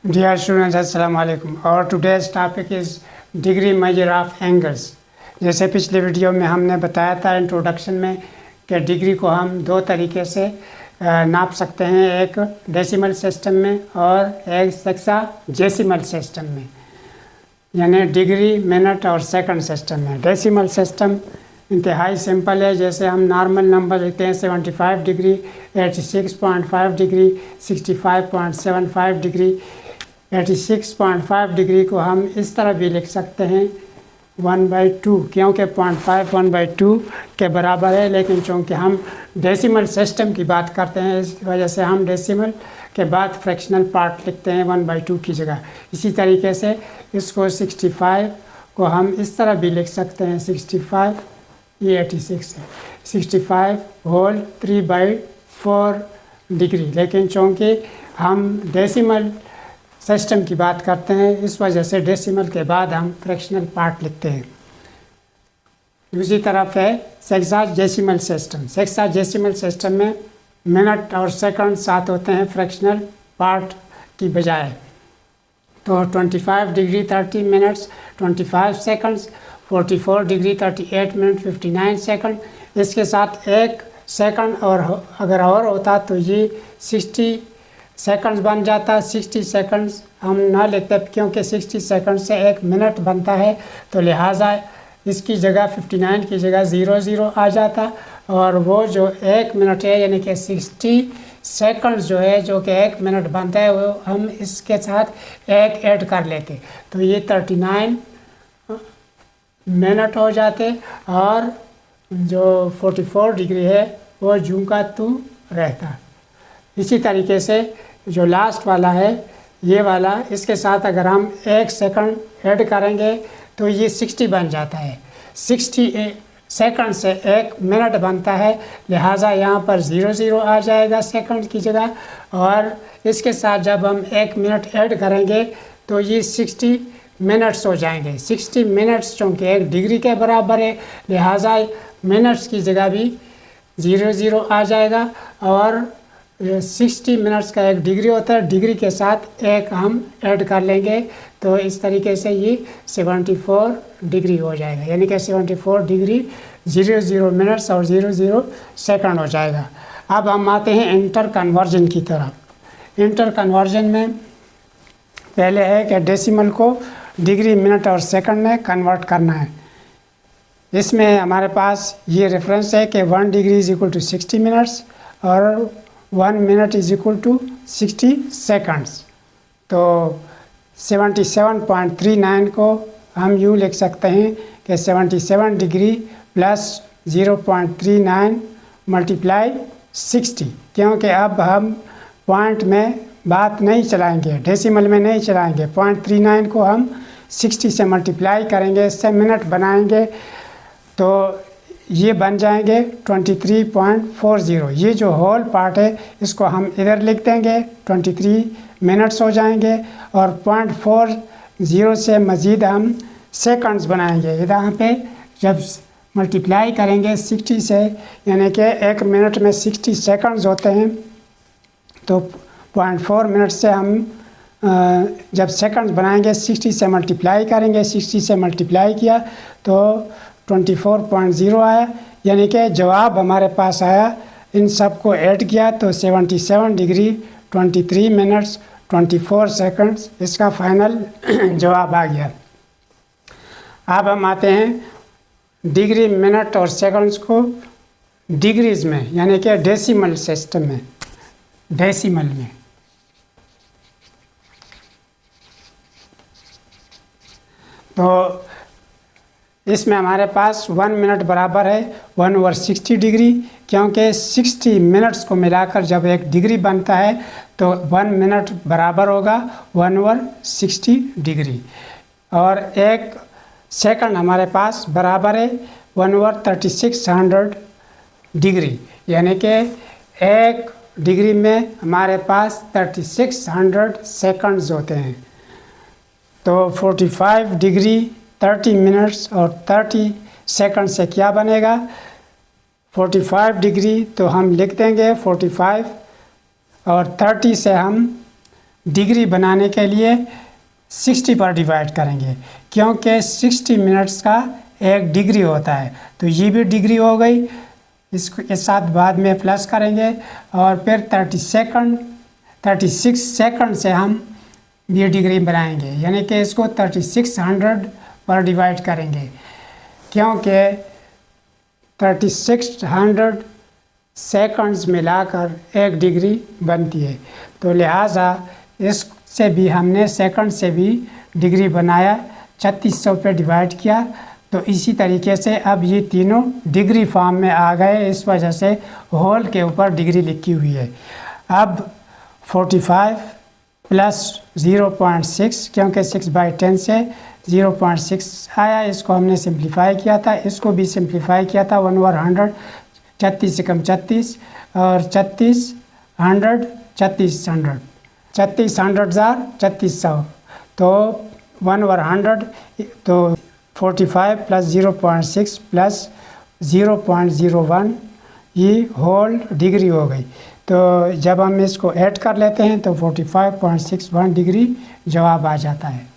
Dear students, Assalamu alaikum. Our today's topic is degree measure of angles. जैसे पिछले video में हमने बताया था इंट्रोडक्शन में कि डिग्री को हम दो तरीके से नाप सकते हैं, एक डेसिमल सिस्टम में और एक सेक्साजेसिमल सिस्टम में, यानी डिग्री, मिनट और सेकंड सिस्टम में। डेसिमल सिस्टम इंतहाई सिंपल है। जैसे हम नॉर्मल नंबर लिखते हैं 75 डिग्री, 86.5 डिग्री, 65.75 डिग्री। 86.5 डिग्री को हम इस तरह भी लिख सकते हैं 1/2, क्योंकि 0.5 1/2 के बराबर है, लेकिन चूँकि हम डेसिमल सिस्टम की बात करते हैं इस वजह से हम डेसिमल के बाद फ्रैक्शनल पार्ट लिखते हैं 1/2 की जगह। इसी तरीके से इसको 65 को हम इस तरह भी लिख सकते हैं 65, ये 86 है, 65 होल 3/4 डिग्री। लेकिन चूँकि हम डेसिमल सिस्टम की बात करते हैं इस वजह से डेसिमल के बाद हम फ्रैक्शनल पार्ट लिखते हैं। दूसरी तरफ है सेक्साजेसिमल सिस्टम। सेक्साजेसिमल सिस्टम में मिनट और सेकंड साथ होते हैं फ्रैक्शनल पार्ट की बजाय। तो 25 degree 30 minutes 25 seconds, 44 degree 38 minute 59 second. इसके साथ एक सेकंड और अगर और होता तो ये 60 सेकंड्स बन जाता। 60 सेकंड्स हम ना लिखते क्योंकि 60 सेकंड से एक मिनट बनता है, तो लिहाजा इसकी जगह 59 की जगह 00 आ जाता। और वो जो एक मिनट है यानी कि 60 सेकंड्स जो है, जो कि एक मिनट बनता है, वो हम इसके साथ एक ऐड कर लेते, तो ये 39 मिनट हो जाते। और जो 44 डिग्री है वो जूं का तू रहता। इसी तरीके से जो लास्ट वाला है ये वाला, इसके साथ अगर हम एक सेकंड ऐड करेंगे तो ये 60 बन जाता है। 60 सेकंड से एक मिनट बनता है, लिहाजा यहाँ पर 00 आ जाएगा सेकंड की जगह। और इसके साथ जब हम एक मिनट ऐड करेंगे तो ये 60 मिनट्स हो जाएंगे। 60 मिनट्स चूँकि एक डिग्री के बराबर है, लिहाजा मिनट्स की जगह भी 00 आ जाएगा। और 60 मिनट्स का एक डिग्री होता है, डिग्री के साथ एक हम ऐड कर लेंगे, तो इस तरीके से ये 74 डिग्री हो जाएगा, यानी कि 74 डिग्री 00 मिनट्स और 00 सेकंड हो जाएगा। अब हम आते हैं इंटर कन्वर्जन की तरफ। इंटर कन्वर्जन में पहले है कि डेसिमल को डिग्री, मिनट और सेकंड में कन्वर्ट करना है। इसमें हमारे पास ये रेफरेंस है कि 1 degree is equal to 60 minutes और 1 minute is equal to 60 seconds. तो 77.39 को हम यूँ लिख सकते हैं कि 77 डिग्री प्लस 0.39 मल्टीप्लाई 60, क्योंकि अब हम पॉइंट में बात नहीं चलाएंगे, डेसिमल में नहीं चलाएंगे। 0.39 को हम 60 से मल्टीप्लाई करेंगे, इससे मिनट बनाएंगे, तो ये बन जाएंगे 23.40। ये जो होल पार्ट है इसको हम इधर लिख देंगे, 23 मिनट्स हो जाएंगे। और 0.40 से मज़ीद हम सेकंड्स बनाएंगे। यहाँ पे जब मल्टीप्लाई करेंगे 60 से, यानी कि एक मिनट में 60 सेकंड्स होते हैं, तो 0.4 मिनट से हम जब सेकंड्स बनाएंगे 60 से मल्टीप्लाई करेंगे, 60 से मल्टीप्लाई किया तो 24.0 आया, यानी कि जवाब हमारे पास आया। इन सब को ऐड किया तो 77 डिग्री 23 मिनट्स 24 सेकंड्स इसका फाइनल जवाब आ गया। अब हम आते हैं डिग्री, मिनट और सेकंड्स को डिग्रीज में, यानी कि डेसिमल सिस्टम में, डेसिमल में। तो इसमें हमारे पास 1 मिनट बराबर है 1/60 डिग्री, क्योंकि 60 मिनट्स को मिलाकर जब एक डिग्री बनता है तो 1 मिनट बराबर होगा 1/60 डिग्री। और एक सेकंड हमारे पास बराबर है 1/3600 डिग्री, यानी कि एक डिग्री में हमारे पास 3600 सेकंड्स होते हैं। तो 45 डिग्री 30 मिनट्स और 30 सेकंड से क्या बनेगा, 45 डिग्री तो हम लिख देंगे 45 और 30 से हम डिग्री बनाने के लिए 60 पर डिवाइड करेंगे, क्योंकि 60 मिनट्स का 1 डिग्री होता है। तो ये भी डिग्री हो गई, इसको के साथ बाद में प्लस करेंगे और फिर 36 सेकंड से हम ये डिग्री बनाएंगे, यानी कि इसको 3600 पर डिवाइड करेंगे, क्योंकि 3600 सेकंड्स मिलाकर 1 डिग्री बनती है। तो लिहाजा इससे भी हमने सेकंड से भी डिग्री बनाया, 3600 पे डिवाइड किया। तो इसी तरीके से अब ये तीनों डिग्री फॉर्म में आ गए, इस वजह से होल के ऊपर डिग्री लिखी हुई है। अब 45 प्लस 0.6, क्योंकि 6/10 से 0.6 आया, इसको हमने सिंप्लीफाई किया था, इसको भी सिंप्लीफाई किया था 1/100, 36 से कम 36 और 3600 3600 तो 1/100, तो 45 प्लस 0.6 प्लस 0.01 ये होल डिग्री हो गई। तो जब हम इसको ऐड कर लेते हैं तो 45.61 डिग्री जवाब आ जाता है।